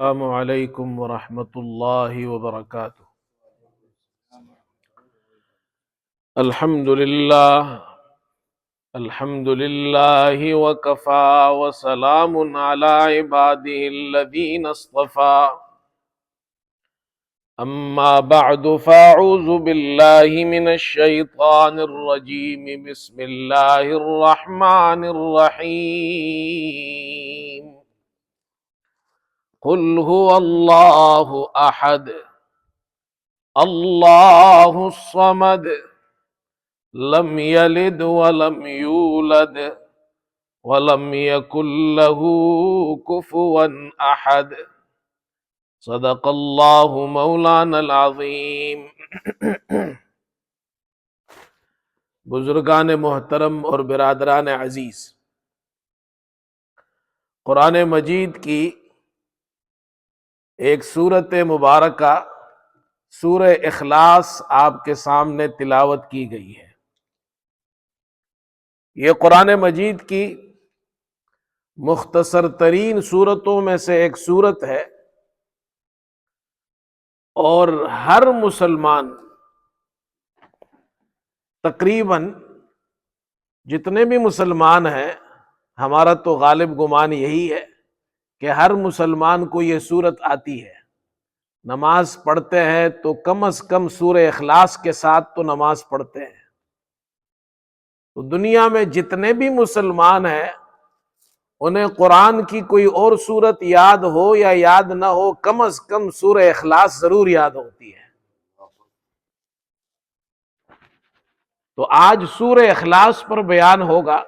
السلام علیکم ورحمۃ اللہ وبرکاتہ۔ الحمد للہ وکفا وسلام علی عبادہ الذین اصطفى، اما بعد فاعوذ باللہ من الشیطان الرجیم، بسم اللہ الرحمن الرحیم۔ قل هو اللہ احد اللہ الصمد لم یلد ولم یولد ولم یکن له کفوا احد، صدق اللہ مولانا العظیم۔ بزرگان محترم اور برادران عزیز، قرآن مجید کی ایک سورت مبارکہ سورہ اخلاص آپ کے سامنے تلاوت کی گئی ہے۔ یہ قرآن مجید کی مختصر ترین سورتوں میں سے ایک سورت ہے، اور ہر مسلمان تقریباً جتنے بھی مسلمان ہیں، ہمارا تو غالب گمان یہی ہے کہ ہر مسلمان کو یہ سورت آتی ہے۔ نماز پڑھتے ہیں تو کم از کم سورہ اخلاص کے ساتھ تو نماز پڑھتے ہیں۔ تو دنیا میں جتنے بھی مسلمان ہیں، انہیں قرآن کی کوئی اور سورت یاد ہو یا یاد نہ ہو، کم از کم سورہ اخلاص ضرور یاد ہوتی ہے۔ تو آج سورہ اخلاص پر بیان ہوگا۔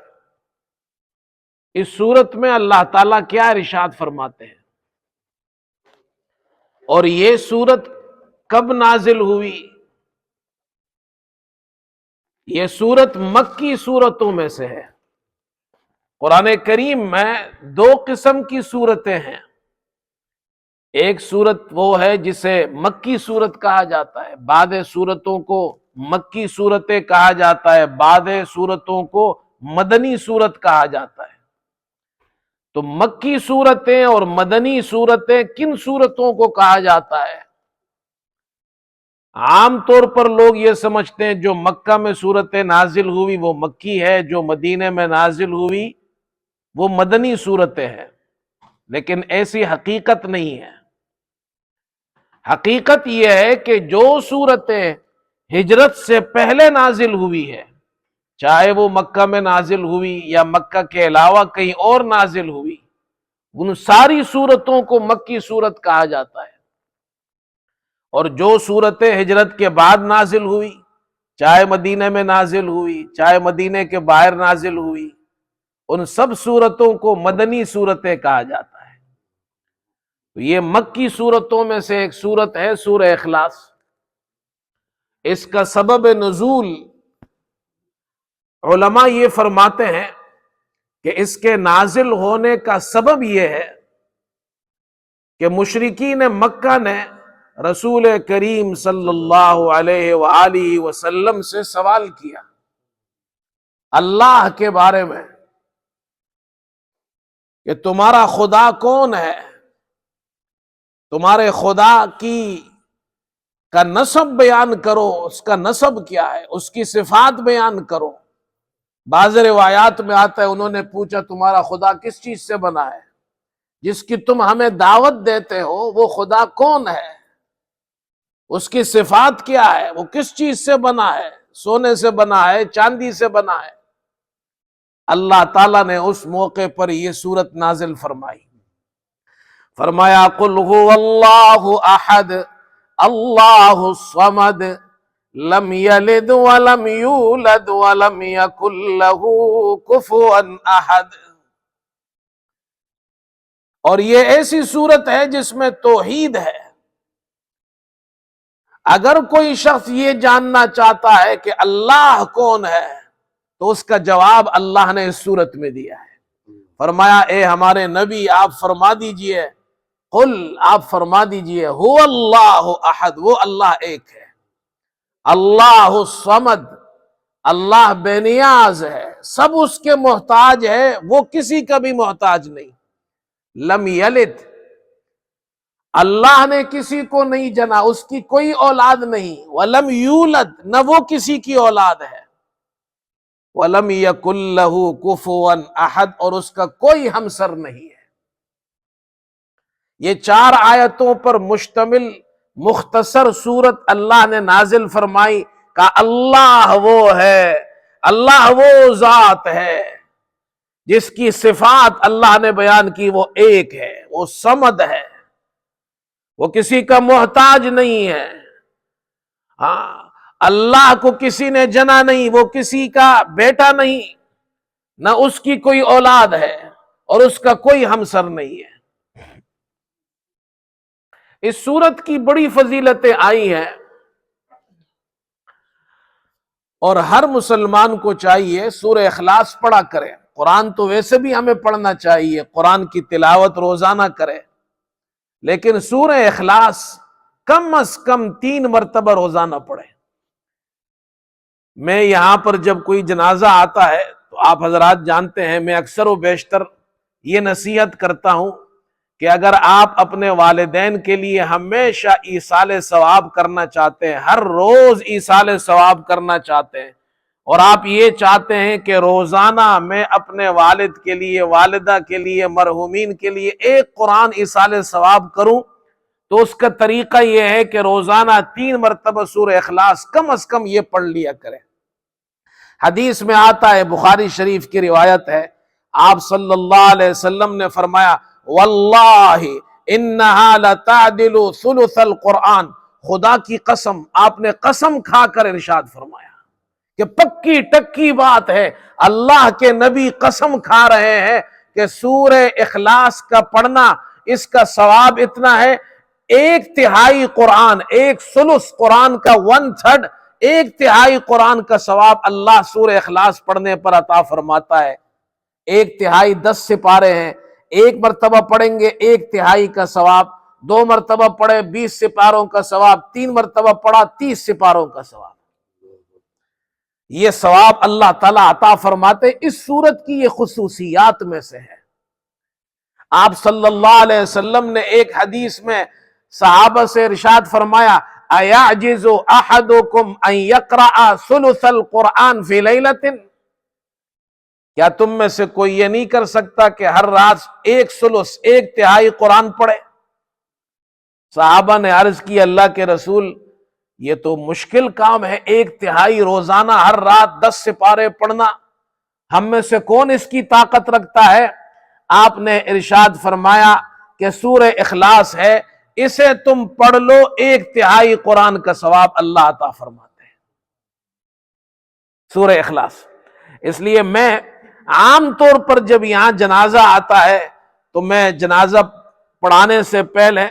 اس سورت میں اللہ تعالیٰ کیا ارشاد فرماتے ہیں، اور یہ سورت کب نازل ہوئی؟ یہ سورت مکی سورتوں میں سے ہے۔ قرآن کریم میں دو قسم کی سورتیں ہیں۔ ایک سورت وہ ہے جسے مکی سورت کہا جاتا ہے، بعض سورتوں کو مکی سورتیں کہا جاتا ہے، بعض سورتوں کو مدنی سورت کہا جاتا ہے۔ تو مکی سورتیں اور مدنی سورتیں کن سورتوں کو کہا جاتا ہے؟ عام طور پر لوگ یہ سمجھتے ہیں جو مکہ میں سورتیں نازل ہوئی وہ مکی ہے، جو مدینے میں نازل ہوئی وہ مدنی سورتیں ہیں، لیکن ایسی حقیقت نہیں ہے۔ حقیقت یہ ہے کہ جو سورتیں ہجرت سے پہلے نازل ہوئی ہے، چاہے وہ مکہ میں نازل ہوئی یا مکہ کے علاوہ کہیں اور نازل ہوئی، ان ساری سورتوں کو مکی سورت کہا جاتا ہے۔ اور جو سورتیں ہجرت کے بعد نازل ہوئی، چاہے مدینے میں نازل ہوئی چاہے مدینے کے باہر نازل ہوئی، ان سب سورتوں کو مدنی سورتیں کہا جاتا ہے۔ تو یہ مکی سورتوں میں سے ایک سورت ہے سورہ اخلاص۔ اس کا سبب نزول علماء یہ فرماتے ہیں کہ اس کے نازل ہونے کا سبب یہ ہے کہ مشرکین مکہ نے رسول کریم صلی اللہ علیہ وآلہ وسلم سے سوال کیا اللہ کے بارے میں کہ تمہارا خدا کون ہے، تمہارے خدا کا نسب بیان کرو، اس کا نسب کیا ہے، اس کی صفات بیان کرو۔ بعض روایات میں آتا ہے انہوں نے پوچھا تمہارا خدا کس چیز سے بنا ہے، جس کی تم ہمیں دعوت دیتے ہو وہ خدا کون ہے، اس کی صفات کیا ہے، وہ کس چیز سے بنا ہے، سونے سے بنا ہے، چاندی سے بنا ہے۔ اللہ تعالیٰ نے اس موقع پر یہ سورت نازل فرمائی، فرمایا قل هو اللہ احد اللہ الصمد لم یلد ولم یولد ولم یکن له کفوا احد۔ اور یہ ایسی سورت ہے جس میں توحید ہے۔ اگر کوئی شخص یہ جاننا چاہتا ہے کہ اللہ کون ہے تو اس کا جواب اللہ نے اس سورت میں دیا ہے۔ فرمایا اے ہمارے نبی آپ فرما دیجئے، قل آپ فرما دیجئے هو اللہ احد، وہ اللہ ایک ہے، اللہ الصمد، اللہ بے نیاز ہے، سب اس کے محتاج ہے، وہ کسی کا بھی محتاج نہیں۔ لم یلد، اللہ نے کسی کو نہیں جنا، اس کی کوئی اولاد نہیں، وَلَمْ يُولَدْ، نہ وہ کسی کی اولاد ہے، وَلَمْ يَكُنْ لَهُ كُفُوًا أَحَدٌ، اور اس کا کوئی ہمسر نہیں ہے۔ یہ 4 آیتوں پر مشتمل مختصر سورت اللہ نے نازل فرمائی کہ اللہ وہ ہے، اللہ وہ ذات ہے جس کی صفات اللہ نے بیان کی، وہ ایک ہے، وہ صمد ہے، وہ کسی کا محتاج نہیں ہے۔ ہاں، اللہ کو کسی نے جنا نہیں، وہ کسی کا بیٹا نہیں، نہ اس کی کوئی اولاد ہے اور اس کا کوئی ہمسر نہیں ہے۔ اس سورت کی بڑی فضیلتیں آئی ہیں، اور ہر مسلمان کو چاہیے سورہ اخلاص پڑھا کرے۔ قرآن تو ویسے بھی ہمیں پڑھنا چاہیے، قرآن کی تلاوت روزانہ کرے، لیکن سورہ اخلاص کم از کم 3 مرتبہ روزانہ پڑھے۔ میں یہاں پر جب کوئی جنازہ آتا ہے تو آپ حضرات جانتے ہیں میں اکثر و بیشتر یہ نصیحت کرتا ہوں کہ اگر آپ اپنے والدین کے لیے ہمیشہ ایصال ثواب کرنا چاہتے ہیں، ہر روز ایصال ثواب کرنا چاہتے ہیں، اور آپ یہ چاہتے ہیں کہ روزانہ میں اپنے والد کے لیے، والدہ کے لیے، مرحومین کے لیے ایک قرآن ایصال ثواب کروں، تو اس کا طریقہ یہ ہے کہ روزانہ 3 مرتبہ سورہ اخلاص کم از کم یہ پڑھ لیا کریں۔ حدیث میں آتا ہے، بخاری شریف کی روایت ہے، آپ صلی اللہ علیہ وسلم نے فرمایا واللہ انہا لتعدل ثلث القرآن، خدا کی قسم، آپ نے قسم کھا کر ارشاد فرمایا کہ پکی ٹکی بات ہے، اللہ کے نبی قسم کھا رہے ہیں کہ سورہ اخلاص کا پڑھنا، اس کا ثواب اتنا ہے، 1/3 قرآن، 1/3 قرآن کا 1/3، 1/3 قرآن کا ثواب اللہ سورہ اخلاص پڑھنے پر عطا فرماتا ہے۔ 1/3 10 سپارے ہیں، 1 مرتبہ پڑھیں گے 1/3 کا ثواب، 2 مرتبہ پڑھے 20 سپاروں کا ثواب، 3 مرتبہ پڑھا 30 سپاروں کا ثواب۔ یہ ثواب اللہ تعالیٰ عطا فرماتے، اس سورت کی یہ خصوصیات میں سے ہے۔ آپ صلی اللہ علیہ وسلم نے ایک حدیث میں صحابہ سے ارشاد فرمایا اَيَعْجِزُ أَحَدُكُمْ أَن يَقْرَأَ ثُلُثَ الْقُرْآنِ فِي لَيْلَةٍ، کیا تم میں سے کوئی یہ نہیں کر سکتا کہ ہر رات 1/3 قرآن پڑھے؟ صحابہ نے عرض کی اللہ کے رسول یہ تو مشکل کام ہے، 1/3 روزانہ ہر رات 10 سپارے پڑھنا، ہم میں سے کون اس کی طاقت رکھتا ہے؟ آپ نے ارشاد فرمایا کہ سورہ اخلاص ہے، اسے تم پڑھ لو، 1/3 قرآن کا ثواب اللہ عطا فرماتے ہیں۔ سورہ اخلاص، اس لیے میں عام طور پر جب یہاں جنازہ آتا ہے تو میں جنازہ پڑھانے سے پہلے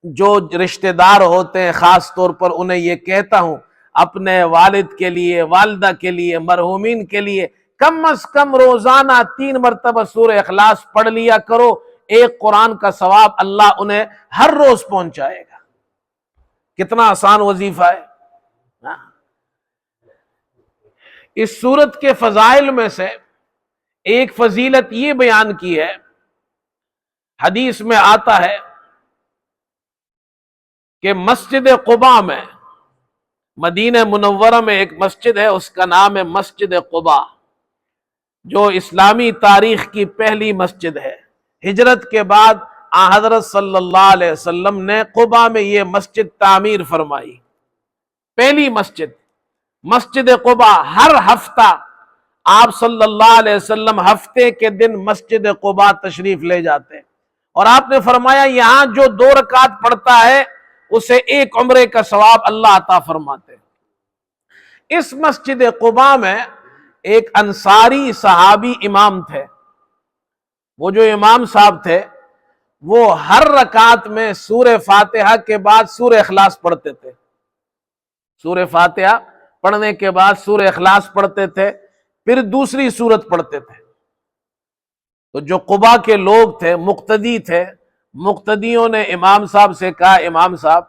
جو رشتہ دار ہوتے ہیں خاص طور پر انہیں یہ کہتا ہوں اپنے والد کے لیے، والدہ کے لیے، مرحومین کے لیے کم از کم روزانہ 3 مرتبہ سورہ اخلاص پڑھ لیا کرو، 1 قرآن کا ثواب اللہ انہیں ہر روز پہنچائے گا۔ کتنا آسان وظیفہ ہے۔ اس سورت کے فضائل میں سے ایک فضیلت یہ بیان کی ہے، حدیث میں آتا ہے کہ مسجد قباء میں، مدینہ منورہ میں ایک مسجد ہے، اس کا نام ہے مسجد قباء، جو اسلامی تاریخ کی پہلی مسجد ہے۔ ہجرت کے بعد حضرت صلی اللہ علیہ وسلم نے قباء میں یہ مسجد تعمیر فرمائی، پہلی مسجد، مسجد قباء۔ ہر ہفتہ آپ صلی اللہ علیہ وسلم ہفتے کے دن مسجد قباء تشریف لے جاتے، اور آپ نے فرمایا یہاں جو 2 رکعت پڑھتا ہے اسے 1 عمرے کا ثواب اللہ عطا فرماتے۔ اس مسجد قباء میں ایک انصاری صحابی امام تھے، وہ جو امام صاحب تھے وہ ہر رکعت میں سورہ فاتحہ کے بعد سورہ اخلاص پڑھتے تھے، سورہ فاتحہ پڑھنے کے بعد سورہ اخلاص پڑھتے تھے، پھر دوسری سورت پڑھتے تھے۔ تو جو قباء کے لوگ تھے، مقتدی تھے، مقتدیوں نے امام صاحب سے کہا امام صاحب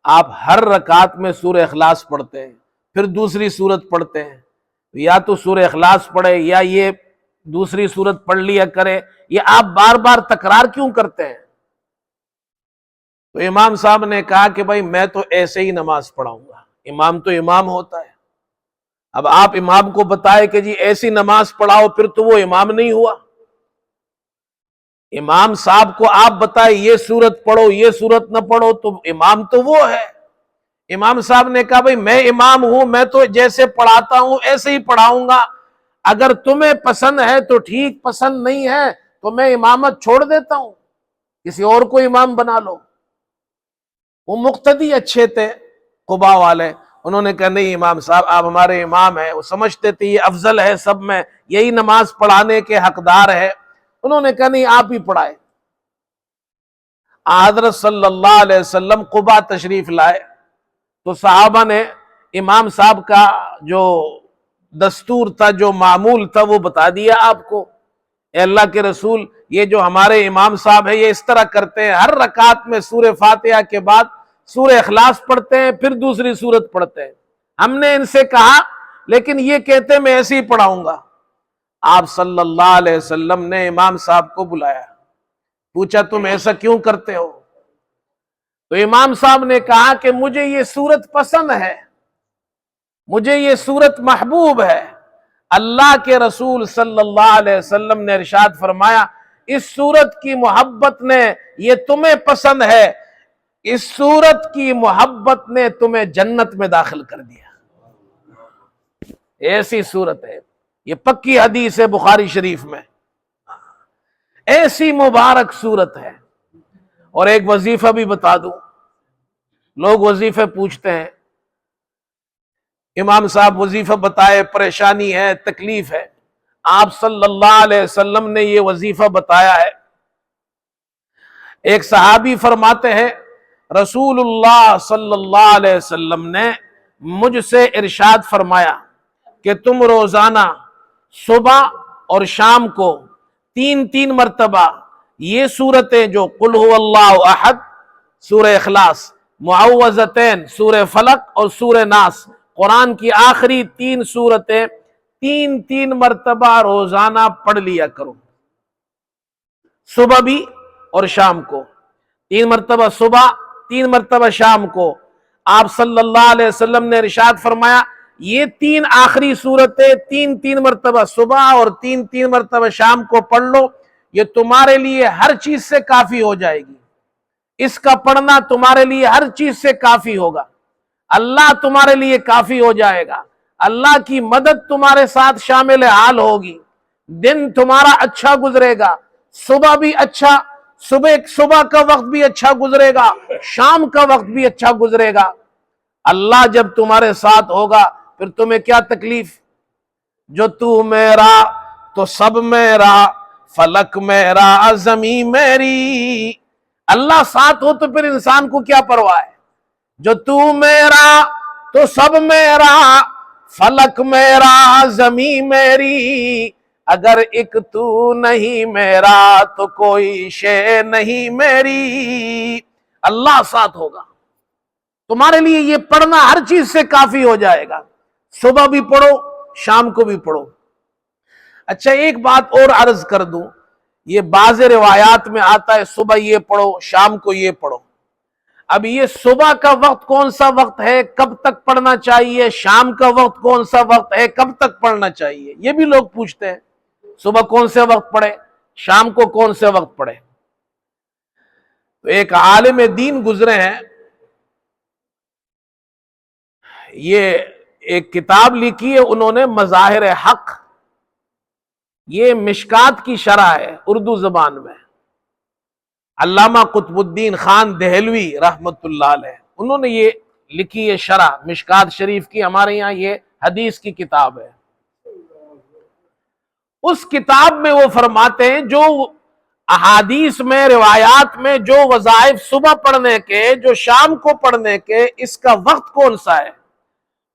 آپ ہر رکعت میں سورہ اخلاص پڑھتے ہیں، پھر دوسری سورت پڑھتے ہیں، یا تو سورہ اخلاص پڑھے یا یہ دوسری سورت پڑھ لیا کرے، یہ آپ بار بار تکرار کیوں کرتے ہیں؟ تو امام صاحب نے کہا کہ بھائی میں تو ایسے ہی نماز پڑھاؤں گا، امام تو امام ہوتا ہے، اب آپ امام کو بتائے کہ جی ایسی نماز پڑھاؤ، پھر تو وہ امام نہیں ہوا۔ امام صاحب کو آپ بتائے یہ سورت پڑھو یہ سورت نہ پڑھو، تو امام تو وہ ہے۔ امام صاحب نے کہا بھائی میں امام ہوں، میں تو جیسے پڑھاتا ہوں ایسے ہی پڑھاؤں گا، اگر تمہیں پسند ہے تو ٹھیک، پسند نہیں ہے تو میں امامت چھوڑ دیتا ہوں، کسی اور کو امام بنا لو۔ وہ مقتدی اچھے تھے قباء والے، انہوں نے کہا نہیں امام صاحب آپ ہمارے امام ہیں، وہ سمجھتے تھے یہ افضل ہے سب میں، یہی نماز پڑھانے کے حقدار ہے، انہوں نے کہا نہیں آپ ہی پڑھائے۔ حضرت صلی اللہ علیہ وسلم قباء تشریف لائے تو صحابہ نے امام صاحب کا جو دستور تھا، جو معمول تھا، وہ بتا دیا آپ کو، اے اللہ کے رسول یہ جو ہمارے امام صاحب ہے یہ اس طرح کرتے ہیں، ہر رکعت میں سورہ فاتحہ کے بعد سورہ اخلاص پڑھتے ہیں، پھر دوسری سورت پڑھتے ہیں۔ ہم نے ان سے کہا لیکن یہ کہتے ہیں میں ایسے ہی پڑھاؤں گا۔ آپ صلی اللہ علیہ وسلم نے امام صاحب کو بلایا، پوچھا تم ایسا کیوں کرتے ہو؟ تو امام صاحب نے کہا کہ مجھے یہ سورت پسند ہے، مجھے یہ سورت محبوب ہے، اللہ کے رسول صلی اللہ علیہ وسلم نے ارشاد فرمایا اس سورت کی محبت نے، یہ تمہیں پسند ہے، اس سورت کی محبت نے تمہیں جنت میں داخل کر دیا۔ ایسی سورت ہے، یہ پکی حدیث ہے بخاری شریف میں، ایسی مبارک سورت ہے۔ اور ایک وظیفہ بھی بتا دوں، لوگ وظیفے پوچھتے ہیں، امام صاحب وظیفہ بتائے، پریشانی ہے، تکلیف ہے، آپ صلی اللہ علیہ وسلم نے یہ وظیفہ بتایا ہے۔ ایک صحابی فرماتے ہیں رسول اللہ صلی اللہ علیہ وسلم نے مجھ سے ارشاد فرمایا کہ تم روزانہ صبح اور شام کو 3 مرتبہ یہ سورتیں جو قل هو اللہ احد، سورہ اخلاص، معوذتین، سورہ فلق اور سورہ ناس، قرآن کی آخری 3 سورتیں 3 مرتبہ روزانہ پڑھ لیا کرو، صبح بھی اور شام کو 3 مرتبہ صبح 3 مرتبہ شام کو۔ آپ صلی اللہ علیہ وسلم نے ارشاد فرمایا یہ 3 آخری صورتیں 3 مرتبہ صبح اور 3 مرتبہ شام کو پڑھ لو، یہ تمہارے لیے ہر چیز سے کافی ہو جائے گی، اس کا پڑھنا تمہارے لیے ہر چیز سے کافی ہوگا، اللہ تمہارے لیے کافی ہو جائے گا، اللہ کی مدد تمہارے ساتھ شامل حال ہوگی، دن تمہارا اچھا گزرے گا، صبح بھی اچھا، صبح کا وقت بھی اچھا گزرے گا، شام کا وقت بھی اچھا گزرے گا۔ اللہ جب تمہارے ساتھ ہوگا پھر تمہیں کیا تکلیف؟ جو تو میرا تو سب میرا، فلک میرا زمین میری۔ اللہ ساتھ ہو تو پھر انسان کو کیا پرواہ ہے؟ جو تو میرا تو سب میرا، فلک میرا زمین میری، اگر ایک تو نہیں میرا تو کوئی شے نہیں میری۔ اللہ ساتھ ہوگا، تمہارے لیے یہ پڑھنا ہر چیز سے کافی ہو جائے گا، صبح بھی پڑھو شام کو بھی پڑھو۔ اچھا ایک بات اور عرض کر دوں، یہ بعض روایات میں آتا ہے صبح یہ پڑھو شام کو یہ پڑھو، اب یہ صبح کا وقت کون سا وقت ہے، کب تک پڑھنا چاہیے، شام کا وقت کون سا وقت ہے، کب تک پڑھنا چاہیے، یہ بھی لوگ پوچھتے ہیں، صبح کون سے وقت پڑھے، شام کو کون سے وقت پڑھے۔ تو ایک عالم دین گزرے ہیں، یہ ایک کتاب لکھی ہے انہوں نے مظاہر حق، یہ مشکات کی شرح ہے اردو زبان میں، علامہ قطب الدین خان دہلوی رحمت اللہ علیہ انہوں نے یہ لکھی ہے شرح مشکات شریف کی، ہمارے یہاں یہ حدیث کی کتاب ہے۔ اس کتاب میں وہ فرماتے ہیں جو احادیث میں روایات میں جو وظائف صبح پڑھنے کے جو شام کو پڑھنے کے، اس کا وقت کون سا ہے؟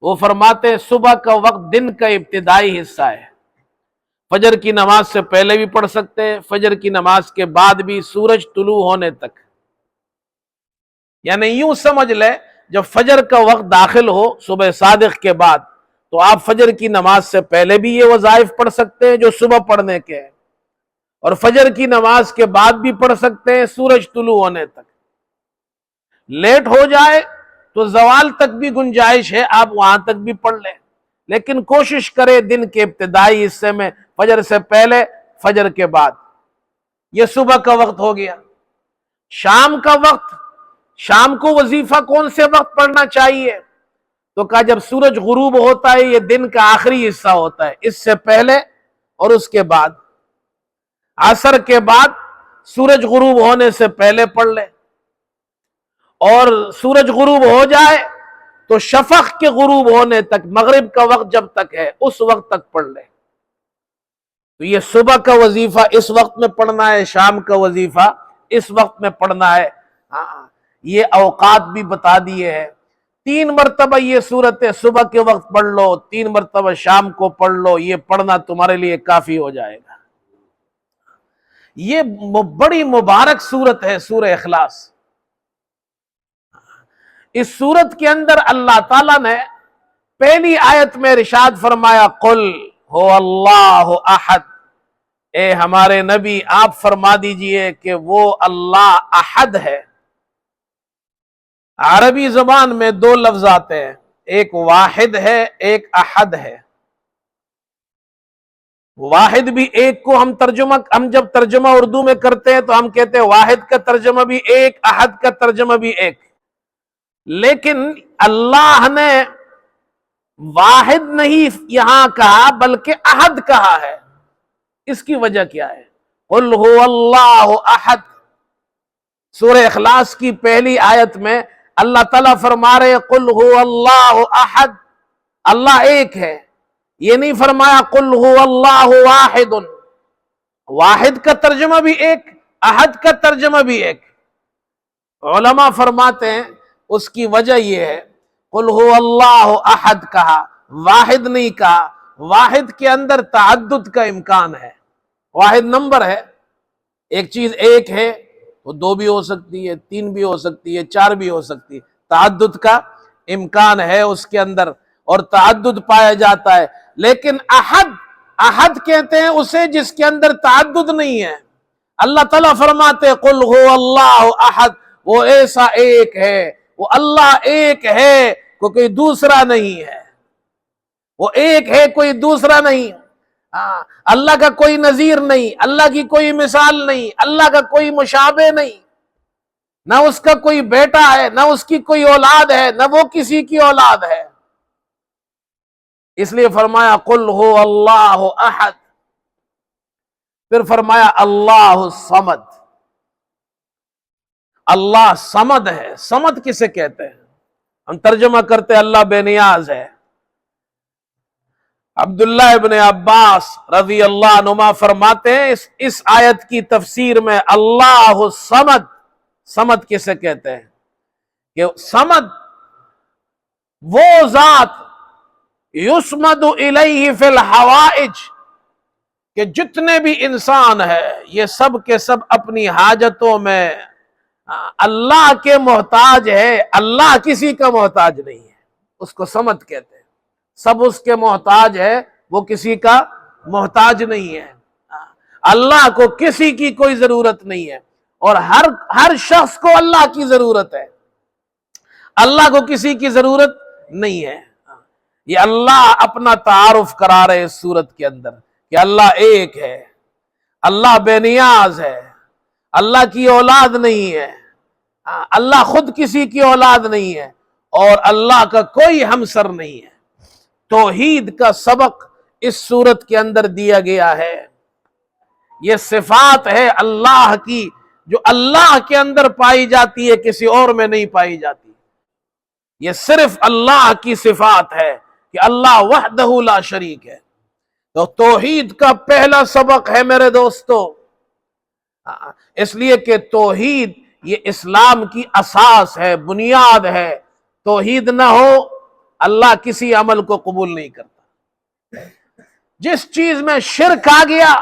وہ فرماتے ہیں صبح کا وقت دن کا ابتدائی حصہ ہے، فجر کی نماز سے پہلے بھی پڑھ سکتے ہیں، فجر کی نماز کے بعد بھی سورج طلوع ہونے تک، یعنی یوں سمجھ لے جب فجر کا وقت داخل ہو صبح صادق کے بعد تو آپ فجر کی نماز سے پہلے بھی یہ وظائف پڑھ سکتے ہیں جو صبح پڑھنے کے ہیں، اور فجر کی نماز کے بعد بھی پڑھ سکتے ہیں سورج طلوع ہونے تک۔ لیٹ ہو جائے تو زوال تک بھی گنجائش ہے، آپ وہاں تک بھی پڑھ لیں، لیکن کوشش کرے دن کے ابتدائی حصے میں، فجر سے پہلے، فجر کے بعد۔ یہ صبح کا وقت ہو گیا۔ شام کا وقت، شام کو وظیفہ کون سے وقت پڑھنا چاہیے؟ تو کہا جب سورج غروب ہوتا ہے، یہ دن کا آخری حصہ ہوتا ہے، اس سے پہلے اور اس کے بعد۔ عصر کے بعد سورج غروب ہونے سے پہلے پڑھ لے، اور سورج غروب ہو جائے تو شفق کے غروب ہونے تک، مغرب کا وقت جب تک ہے اس وقت تک پڑھ لے۔ تو یہ صبح کا وظیفہ اس وقت میں پڑھنا ہے، شام کا وظیفہ اس وقت میں پڑھنا ہے۔ یہ اوقات بھی بتا دیے ہیں۔ 3 مرتبہ یہ سورت صبح کے وقت پڑھ لو، 3 مرتبہ شام کو پڑھ لو، یہ پڑھنا تمہارے لیے کافی ہو جائے گا۔ یہ بڑی مبارک سورت ہے سورہ اخلاص۔ اس سورت کے اندر اللہ تعالیٰ نے پہلی آیت میں ارشاد فرمایا، قل هو اللہ احد، اے ہمارے نبی آپ فرما دیجئے کہ وہ اللہ احد ہے۔ عربی زبان میں 2 لفظ آتے ہیں، ایک واحد ہے، ایک احد ہے۔ واحد بھی ایک کو ہم جب ترجمہ اردو میں کرتے ہیں تو ہم کہتے ہیں واحد کا ترجمہ بھی ایک، احد کا ترجمہ بھی ایک، لیکن اللہ نے واحد نہیں یہاں کہا بلکہ احد کہا ہے۔ اس کی وجہ کیا ہے؟ قل هو اللہ احد۔ سورہ اخلاص کی پہلی آیت میں اللہ تعالیٰ فرما رہے قل هو اللہ احد، اللہ ایک ہے۔ یہ نہیں فرمایا قل هو اللہ واحد۔ واحد کا ترجمہ بھی ایک، احد کا ترجمہ بھی ایک۔ علماء فرماتے ہیں اس کی وجہ یہ ہے، قل هو اللہ احد کہا، واحد نہیں کہا۔ واحد کے اندر تعدد کا امکان ہے، واحد نمبر ہے، ایک چیز ایک ہے وہ 2 بھی ہو سکتی ہے، 3 بھی ہو سکتی ہے، 4 بھی ہو سکتی ہے۔ تعدد کا امکان ہے اس کے اندر اور تعدد پایا جاتا ہے، لیکن احد کہتے ہیں اسے جس کے اندر تعدد نہیں ہے۔ اللہ تعالیٰ فرماتے قل هو اللہ احد، وہ ایسا ایک ہے، وہ اللہ ایک ہے، کوئی دوسرا نہیں ہے۔ وہ ایک ہے، کوئی دوسرا نہیں۔ اللہ کا کوئی نظیر نہیں، اللہ کی کوئی مثال نہیں، اللہ کا کوئی مشابہ نہیں، نہ اس کا کوئی بیٹا ہے، نہ اس کی کوئی اولاد ہے، نہ وہ کسی کی اولاد ہے۔ اس لیے فرمایا قل هو اللہ احد۔ پھر فرمایا اللہ الصمد، اللہ صمد ہے۔ صمد کسے کہتے ہیں؟ ہم ترجمہ کرتے اللہ بے نیاز ہے۔ عبداللہ ابن عباس رضی اللہ عنہما فرماتے ہیں اس آیت کی تفسیر میں اللہ الصمد، صمد کسے کہتے ہیں؟ کہ صمد وہ ذات یسمد الیہ فی الحوائج، کہ جتنے بھی انسان ہے یہ سب کے سب اپنی حاجتوں میں اللہ کے محتاج ہے، اللہ کسی کا محتاج نہیں ہے، اس کو صمد کہتے ہیں۔ سب اس کے محتاج ہے، وہ کسی کا محتاج نہیں ہے۔ اللہ کو کسی کی کوئی ضرورت نہیں ہے، اور ہر شخص کو اللہ کی ضرورت ہے، اللہ کو کسی کی ضرورت نہیں ہے۔ یہ اللہ اپنا تعارف کرا رہے اس صورت کے اندر کہ اللہ ایک ہے، اللہ بے نیاز ہے، اللہ کی اولاد نہیں ہے، اللہ خود کسی کی اولاد نہیں ہے، اور اللہ کا کوئی ہمسر نہیں ہے۔ توحید کا سبق اس صورت کے اندر دیا گیا ہے۔ یہ صفات ہے اللہ کی جو اللہ کے اندر پائی جاتی ہے، کسی اور میں نہیں پائی جاتی۔ یہ صرف اللہ کی صفات ہے کہ اللہ وحدہ لا شریک ہے۔ تو توحید کا پہلا سبق ہے میرے دوستو، اس لیے کہ توحید یہ اسلام کی اساس ہے، بنیاد ہے۔ توحید نہ ہو اللہ کسی عمل کو قبول نہیں کرتا۔ جس چیز میں شرک آ گیا،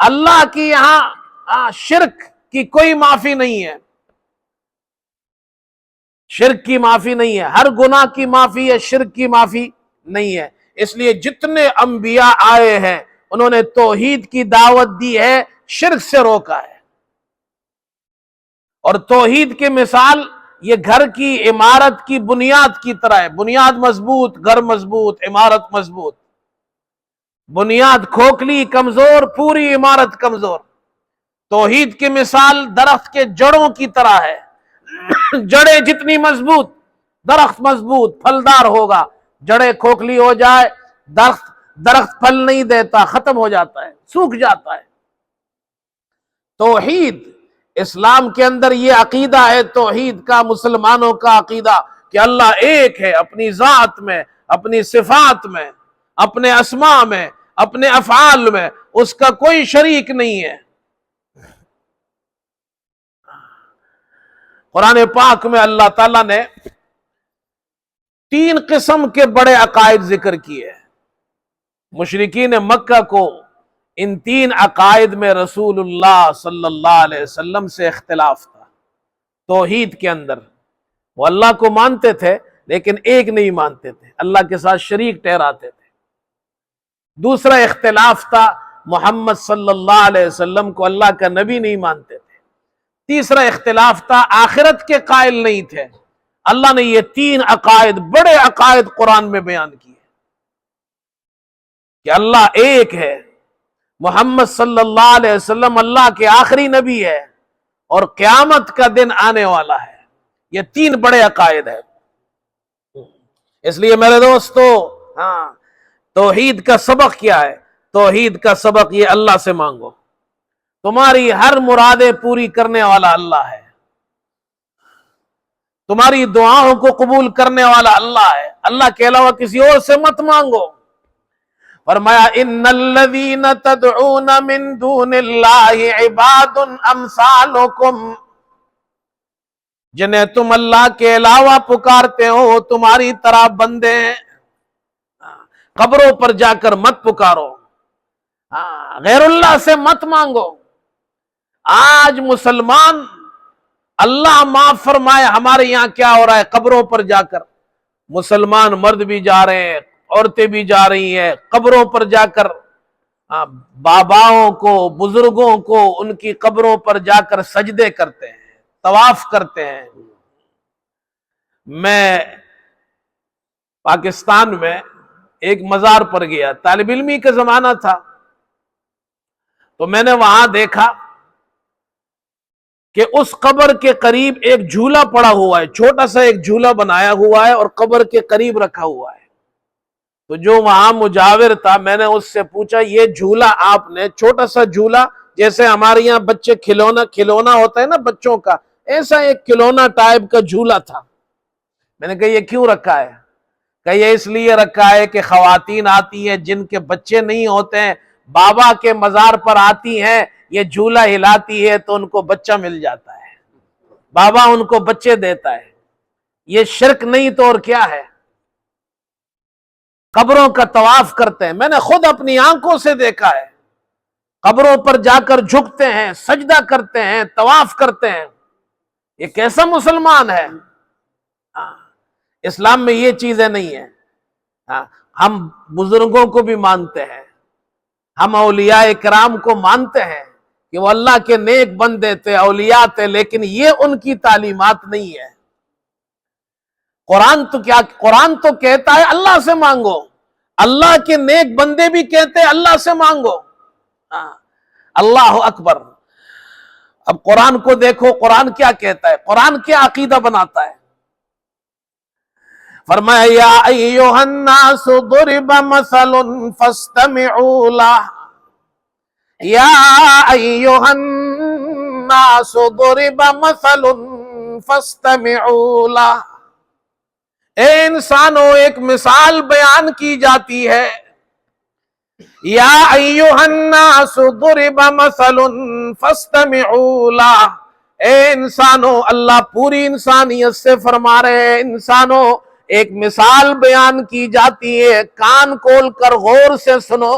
اللہ کی یہاں شرک کی کوئی معافی نہیں ہے، شرک کی معافی نہیں ہے۔ ہر گناہ کی معافی ہے، شرک کی معافی نہیں ہے۔ اس لیے جتنے انبیاء آئے ہیں انہوں نے توحید کی دعوت دی ہے، شرک سے روکا ہے۔ اور توحید کی مثال یہ گھر کی عمارت کی بنیاد کی طرح ہے. بنیاد مضبوط، گھر مضبوط، عمارت مضبوط. بنیاد کھوکھلی، کمزور، پوری عمارت کمزور. توحید کی مثال درخت کے جڑوں کی طرح ہے. جڑیں جتنی مضبوط، درخت مضبوط پھلدار ہوگا. جڑیں کھوکھلی ہو جائے، درخت پھل نہیں دیتا، ختم ہو جاتا ہے، سوکھ جاتا ہے. توحید اسلام کے اندر یہ عقیدہ ہے توحید کا، مسلمانوں کا عقیدہ کہ اللہ ایک ہے، اپنی ذات میں، اپنی صفات میں، اپنے اسماء میں، اپنے افعال میں اس کا کوئی شریک نہیں ہے. قرآن پاک میں اللہ تعالیٰ نے 3 قسم کے بڑے عقائد ذکر کیے ہیں. مشرکین مکہ کو ان 3 عقائد میں رسول اللہ صلی اللہ علیہ وسلم سے اختلاف تھا. توحید کے اندر وہ اللہ کو مانتے تھے لیکن ایک نہیں مانتے تھے، اللہ کے ساتھ شریک ٹھہراتے تھے. دوسرا اختلاف تھا محمد صلی اللہ علیہ وسلم کو اللہ کا نبی نہیں مانتے تھے. تیسرا اختلاف تھا آخرت کے قائل نہیں تھے. اللہ نے یہ 3 عقائد، بڑے عقائد قرآن میں بیان کیے کہ اللہ ایک ہے، محمد صلی اللہ علیہ وسلم اللہ کے آخری نبی ہے، اور قیامت کا دن آنے والا ہے. یہ 3 بڑے عقائد ہیں. اس لیے میرے دوستو، توحید کا سبق کیا ہے؟ توحید کا سبق یہ اللہ سے مانگو. تمہاری ہر مرادیں پوری کرنے والا اللہ ہے، تمہاری دعاؤں کو قبول کرنے والا اللہ ہے. اللہ کے علاوہ کسی اور سے مت مانگو. فرمایا ان الذین تدعون من دون اللہ عباد امثالکم، جنہیں تم اللہ کے علاوہ پکارتے ہو تمہاری طرح بندے ہیں. قبروں پر جا کر مت پکارو، غیر اللہ سے مت مانگو. آج مسلمان، اللہ معاف فرمائے، ہمارے یہاں کیا ہو رہا ہے؟ قبروں پر جا کر مسلمان مرد بھی جا رہے ہیں، عورتیں بھی جا رہی ہیں، قبروں پر جا کر باباؤں کو، بزرگوں کو ان کی قبروں پر جا کر سجدے کرتے ہیں، طواف کرتے ہیں. میں پاکستان میں ایک مزار پر گیا، طالب علمی کا زمانہ تھا، تو میں نے وہاں دیکھا کہ اس قبر کے قریب ایک جھولا پڑا ہوا ہے. چھوٹا سا ایک جھولا بنایا ہوا ہے اور قبر کے قریب رکھا ہوا ہے. تو جو وہاں مجاور تھا، میں نے اس سے پوچھا یہ جھولا آپ نے، چھوٹا سا جھولا جیسے ہمارے یہاں بچے کھلونا ہوتا ہے نا بچوں کا، ایسا ایک کھلونا ٹائپ کا جھولا تھا. میں نے کہا یہ کیوں رکھا ہے؟ کہ یہ اس لیے رکھا ہے کہ خواتین آتی ہیں جن کے بچے نہیں ہوتے ہیں، بابا کے مزار پر آتی ہیں، یہ جھولا ہلاتی ہے تو ان کو بچہ مل جاتا ہے، بابا ان کو بچے دیتا ہے. یہ شرک نہیں تو اور کیا ہے؟ قبروں کا طواف کرتے ہیں. میں نے خود اپنی آنکھوں سے دیکھا ہے، قبروں پر جا کر جھکتے ہیں، سجدہ کرتے ہیں، طواف کرتے ہیں. یہ کیسا مسلمان ہے؟ اسلام میں یہ چیزیں نہیں ہیں. ہم بزرگوں کو بھی مانتے ہیں، ہم اولیاء کرام کو مانتے ہیں کہ وہ اللہ کے نیک بندے تھے، اولیاء تھے، لیکن یہ ان کی تعلیمات نہیں ہے. قرآن تو کہتا ہے اللہ سے مانگو، اللہ کے نیک بندے بھی کہتے ہیں اللہ سے مانگو. اللہ اکبر. اب قرآن کو دیکھو، قرآن کیا کہتا ہے، قرآن کیا عقیدہ بناتا ہے. فرمایا یا ایھا الناس ضرب مثل فاستمعوا لہ، یا ایھا الناس ضرب مثل فاستمعوا لہ. اے انسانوں، ایک مثال بیان کی جاتی ہے. یا ایھا الناس ضرب مثل فاستمعوا لہ. اے انسانوں، اللہ پوری انسانیت سے فرما رہے ہیں، انسانوں ایک مثال بیان کی جاتی ہے، کان کھول کر غور سے سنو.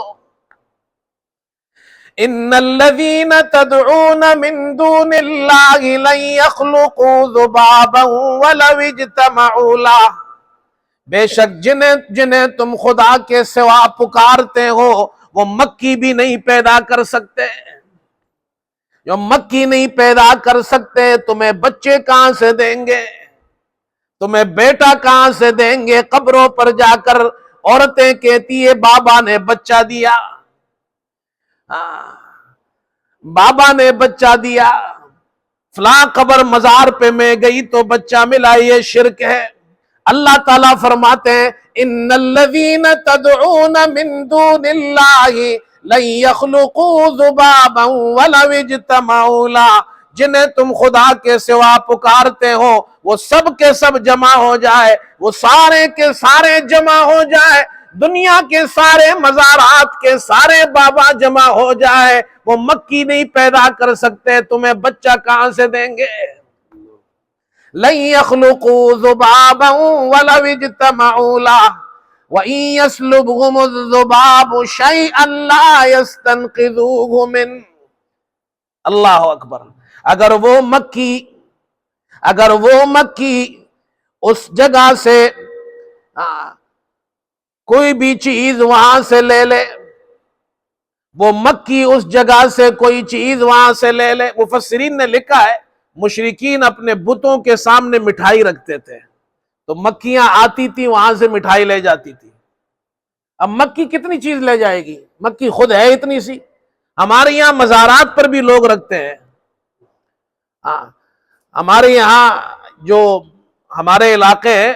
ان الذین تدعون من دون اللہ لن یخلقوا ذبابا ولو اجتمعوا لہ. بے شک جنہیں تم خدا کے سوا پکارتے ہو وہ مکھی بھی نہیں پیدا کر سکتے. جو مکھی نہیں پیدا کر سکتے تمہیں بچے کہاں سے دیں گے؟ تمہیں بیٹا کہاں سے دیں گے؟ قبروں پر جا کر عورتیں کہتی ہے بابا نے بچہ دیا، بابا نے بچہ دیا، فلاں قبر مزار پہ میں گئی تو بچہ ملا، یہ شرک ہے۔ اللہ تعالیٰ فرماتے ہیں ان الذین تدعون من دون اللہ لن یخلقوا ذبابا ولو اجتمعوا لہ، جنہیں تم خدا کے سوا پکارتے ہو وہ سب کے سب جمع ہو جائے، وہ سارے کے سارے جمع ہو جائے، دنیا کے سارے مزارات کے سارے بابا جمع ہو جائے، وہ مکی نہیں پیدا کر سکتے، تمہیں بچہ کہاں سے دیں گے؟ لن يخلقوا ذبابا ولو اجتمعوا له وإن يسلبهم الذباب شيئا لا يستنقذوه منه۔ اللہ اکبر۔ اگر وہ مکی اس جگہ سے کوئی بھی چیز وہاں سے لے لے، وہ مکی اس جگہ سے کوئی چیز وہاں سے لے لے، مفسرین نے لکھا ہے مشرکین اپنے بتوں کے سامنے مٹھائی رکھتے تھے تو مکیاں آتی تھی وہاں سے مٹھائی لے جاتی تھی۔ اب مکی کتنی چیز لے جائے گی؟ مکی خود ہے اتنی سی، ہمارے یہاں مزارات پر بھی لوگ رکھتے ہیں۔ ہمارے یہاں جو ہمارے علاقے ہیں،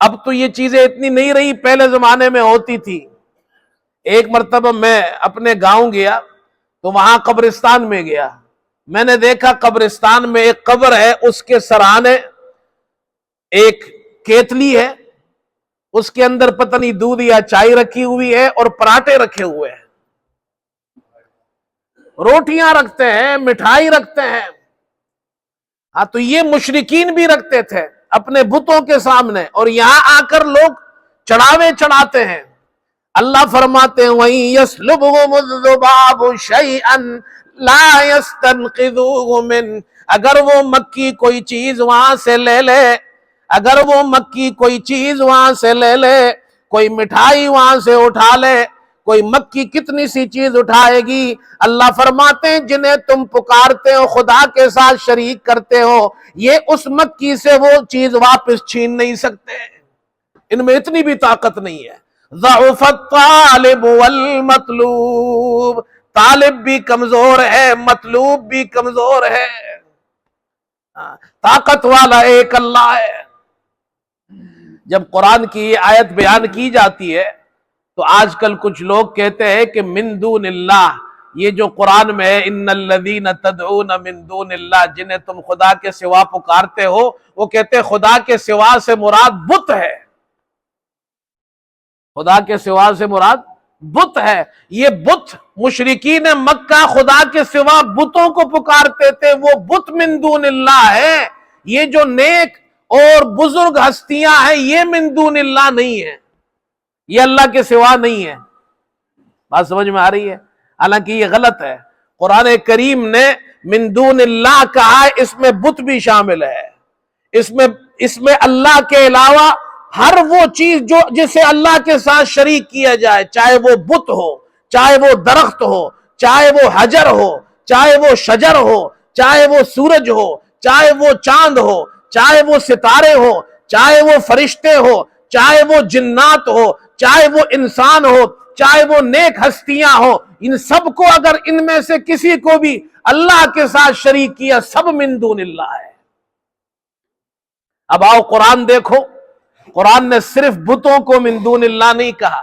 اب تو یہ چیزیں اتنی نہیں رہی، پہلے زمانے میں ہوتی تھی۔ ایک مرتبہ میں اپنے گاؤں گیا تو وہاں قبرستان میں گیا، میں نے دیکھا قبرستان میں ایک قبر ہے، اس کے سرانے ایک کیتلی ہے، اس کے اندر پتہ نہیں دودھ یا چائے رکھی ہوئی ہے اور پراٹھے رکھے ہوئے ہیں، روٹیاں رکھتے ہیں، مٹھائی رکھتے ہیں۔ تو یہ مشرکین بھی رکھتے تھے اپنے بتوں کے سامنے، اور یہاں آ کر لوگ چڑھاوے چڑھاتے ہیں۔ اللہ فرماتے ہیں وَإِن يَسْلُبْهُمُ الذُّبَابُ شَيْئًا لَا يَسْتَنْقِذُوهُ مِنْهُ، اگر وہ مکی کوئی چیز وہاں سے لے لے، اگر وہ مکی کوئی چیز وہاں سے لے لے، کوئی مٹھائی وہاں سے اٹھا لے، کوئی مکی کتنی سی چیز اٹھائے گی؟ اللہ فرماتے ہیں جنہیں تم پکارتے ہو خدا کے ساتھ شریک کرتے ہو، یہ اس مکی سے وہ چیز واپس چھین نہیں سکتے، ان میں اتنی بھی طاقت نہیں ہے۔ ضعف الطالب والمطلوب، طالب بھی کمزور ہے، مطلوب بھی کمزور ہے، طاقت والا ایک اللہ ہے۔ جب قرآن کی یہ آیت بیان کی جاتی ہے تو آج کل کچھ لوگ کہتے ہیں کہ من دون اللہ، یہ جو قرآن میں ہے ان الذین تدعون من دون اللہ، جنہیں تم خدا کے سوا پکارتے ہو، وہ کہتے ہیں خدا کے سوا سے مراد بت ہے، خدا کے سوا سے مراد بت ہے۔ یہ بت مشرکین مکہ خدا کے سوا بتوں کو پکارتے تھے، وہ بت من دون اللہ ہے۔ یہ جو نیک اور بزرگ ہستیاں ہیں یہ من دون اللہ نہیں ہے، یہ اللہ کے سوا نہیں ہے۔ بات سمجھ میں آ رہی ہے؟ حالانکہ یہ غلط ہے، قرآن کریم نے من دون اللہ کہا ہے، اس میں بت بھی شامل ہے، اس میں اللہ کے علاوہ ہر وہ چیز جو جسے اللہ کے ساتھ شریک کیا جائے، چاہے وہ بت ہو، چاہے وہ درخت ہو، چاہے وہ حجر ہو، چاہے وہ شجر ہو، چاہے وہ سورج ہو، چاہے وہ چاند ہو، چاہے وہ ستارے ہو، چاہے وہ فرشتے ہو، چاہے وہ جنات ہو، چاہے وہ انسان ہو، چاہے وہ نیک ہستیاں ہو، ان سب کو اگر ان میں سے کسی کو بھی اللہ کے ساتھ شریک کیا، سب من دون اللہ ہے۔ اب آؤ قرآن دیکھو، قرآن نے صرف بتوں کو من دون اللہ نہیں کہا،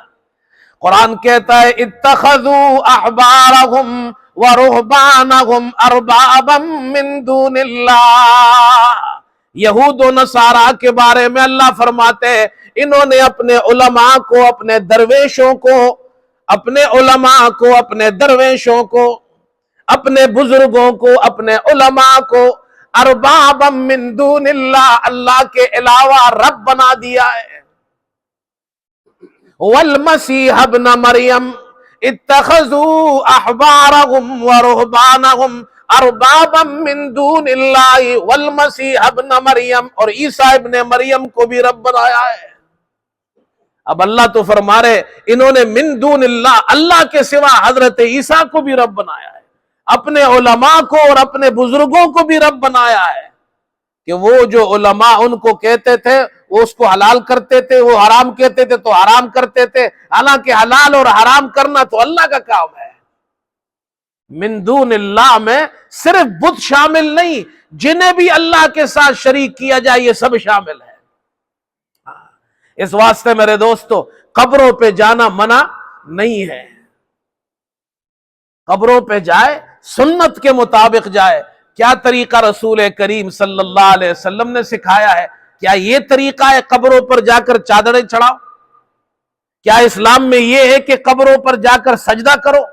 قرآن کہتا ہے اتخذوا احبارهم ورهبانهم اربابا من دون اللہ۔ یہود و نصارہ کے بارے میں اللہ فرماتے ہیں انہوں نے اپنے علماء کو، اپنے درویشوں کو، اپنے علماء کو، اپنے درویشوں کو، اپنے بزرگوں کو، اپنے علماء کو اربابا من دون اللہ، اللہ کے علاوہ رب بنا دیا ہے۔ والمسیح ابن مریم اتخذوا احبارهم ورهبانهم اربابا من دون اللہ والمسیح ابن مریم، اور عیسیٰ ابن مریم کو بھی رب بنایا ہے۔ اب اللہ تو فرما رہے انہوں نے من دون اللہ، اللہ کے سوا حضرت عیسیٰ کو بھی رب بنایا ہے، اپنے علماء کو اور اپنے بزرگوں کو بھی رب بنایا ہے۔ کہ وہ جو علماء ان کو کہتے تھے وہ اس کو حلال کرتے تھے، وہ حرام کہتے تھے تو حرام کرتے تھے، حالانکہ حلال اور حرام کرنا تو اللہ کا کام ہے۔ من دون اللہ میں صرف بت شامل نہیں، جنہیں بھی اللہ کے ساتھ شریک کیا جائے یہ سب شامل ہے۔ اس واسطے میرے دوستو قبروں پہ جانا منع نہیں ہے، قبروں پہ جائے، سنت کے مطابق جائے۔ کیا طریقہ رسول کریم صلی اللہ علیہ وسلم نے سکھایا ہے؟ کیا یہ طریقہ ہے قبروں پر جا کر چادریں چڑھاؤ؟ کیا اسلام میں یہ ہے کہ قبروں پر جا کر سجدہ کرو؟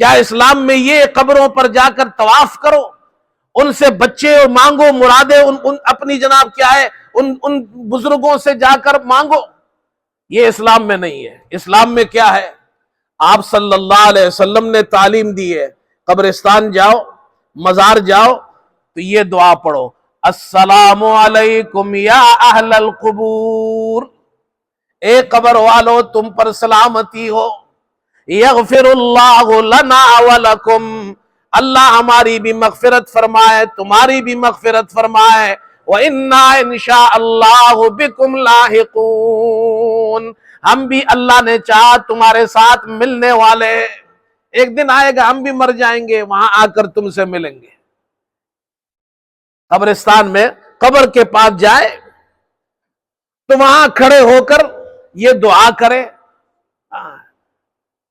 کیا اسلام میں یہ قبروں پر جا کر طواف کرو، ان سے بچے مانگو، مرادیں ان اپنی جناب کیا ہے ان بزرگوں سے جا کر مانگو؟ یہ اسلام میں نہیں ہے۔ اسلام میں کیا ہے؟ آپ صلی اللہ علیہ وسلم نے تعلیم دی ہے، قبرستان جاؤ، مزار جاؤ تو یہ دعا پڑھو، السلام علیکم یا اہل القبور، اے قبر والو تم پر سلامتی ہو، یغفر اللہ لنا ولکم، اللہ ہماری بھی مغفرت فرمائے، تمہاری بھی مغفرت فرمائے، وَإِنَّا إِنْ شَاءَ اللَّهُ بِكُمْ لَاحِقُونَ، ہم بھی اللہ نے چاہا تمہارے ساتھ ملنے والے، ایک دن آئے گا ہم بھی مر جائیں گے، وہاں آ کر تم سے ملیں گے۔ قبرستان میں قبر کے پاس جائے تو وہاں کھڑے ہو کر یہ دعا کرے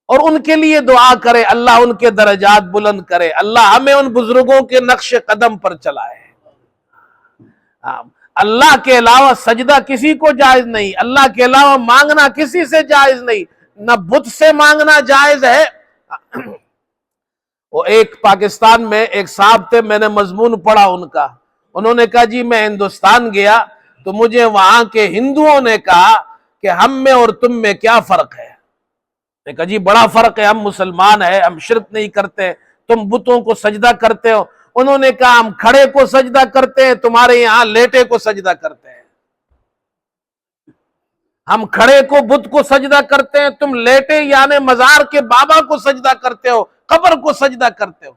اور ان کے لیے دعا کرے، اللہ ان کے درجات بلند کرے، اللہ ہمیں ان بزرگوں کے نقش قدم پر چلائے۔ اللہ کے علاوہ سجدہ کسی کو جائز نہیں، اللہ کے علاوہ مانگنا کسی سے جائز نہیں، نہ بت سے مانگنا جائز ہے۔ وہ ایک پاکستان میں ایک صاحب تھے، میں نے مضمون پڑھا ان کا، انہوں نے کہا جی میں ہندوستان گیا تو مجھے وہاں کے ہندوؤں نے کہا کہ ہم میں اور تم میں کیا فرق ہے؟ میں کہا جی بڑا فرق ہے، ہم مسلمان ہیں، ہم شرک نہیں کرتے، تم بتوں کو سجدہ کرتے ہو۔ انہوں نے کہا ہم کھڑے کو سجدہ کرتے ہیں، تمہارے یہاں لیٹے کو سجدہ کرتے ہیں۔ ہم کھڑے کو بت کو سجدہ کرتے ہیں، تم لیٹے یعنی مزار کے بابا کو سجدہ کرتے ہو، قبر کو سجدہ کرتے ہو۔